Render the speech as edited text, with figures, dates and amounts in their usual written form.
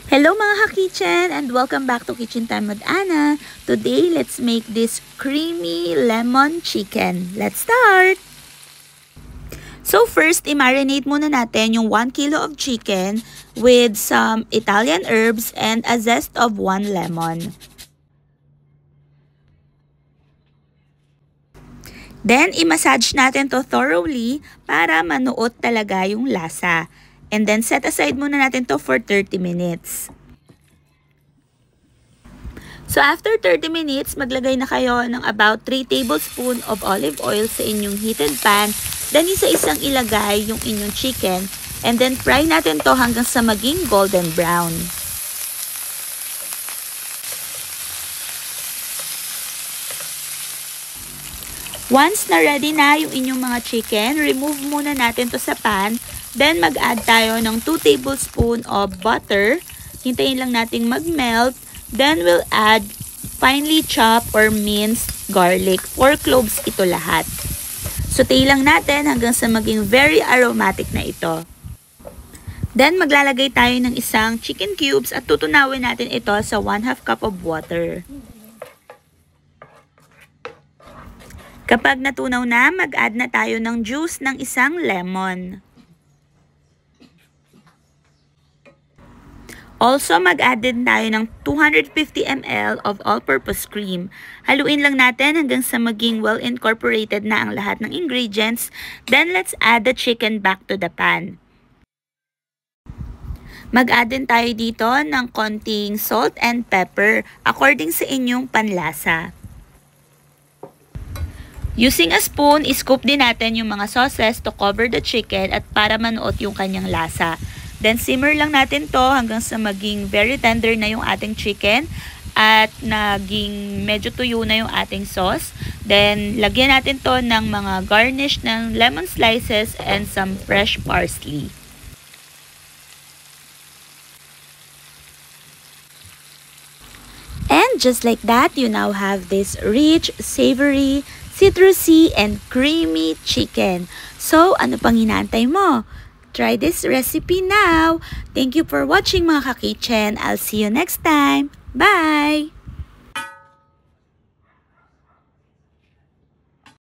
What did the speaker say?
Hello mga ka-kitchen and welcome back to Kitchen Time with Anna. Today, let's make this creamy lemon chicken. Let's start! So first, i-marinate muna natin yung 1 kilo of chicken with some Italian herbs and a zest of 1 lemon. Then, i-massage natin to thoroughly para manuot talaga yung lasa. And then, set aside muna natin to for 30 minutes. So, after 30 minutes, maglagay na kayo ng about 3 tablespoons of olive oil sa inyong heated pan. Then, isa-isang ilagay yung inyong chicken. And then, fry natin to hanggang sa maging golden brown. Once na ready na yung inyong mga chicken, remove muna natin to sa pan. Then, mag-add tayo ng 2 tablespoons of butter. Hintayin lang nating mag-melt. Then, we'll add finely chopped or minced garlic. 4 cloves ito lahat. Saute lang natin hanggang sa maging very aromatic na ito. Then, maglalagay tayo ng isang chicken cubes at tutunawin natin ito sa 1/2 cup of water. Kapag natunaw na, mag-add na tayo ng juice ng isang lemon. Also, mag-add din tayo ng 250 ml of all-purpose cream. Haluin lang natin hanggang sa maging well-incorporated na ang lahat ng ingredients. Then, let's add the chicken back to the pan. Mag-add din tayo dito ng konting salt and pepper according sa inyong panlasa. Using a spoon, iscoop din natin yung mga sauces to cover the chicken at para manuot yung kanyang lasa. Then, simmer lang natin to hanggang sa maging very tender na yung ating chicken at naging medyo tuyo na yung ating sauce. Then, lagyan natin to ng mga garnish ng lemon slices and some fresh parsley. And just like that, you now have this rich, savory, citrusy, and creamy chicken. So, ano pang hinahantay mo? Try this recipe now. Thank you for watching mga ka-kitchen. I'll see you next time. Bye!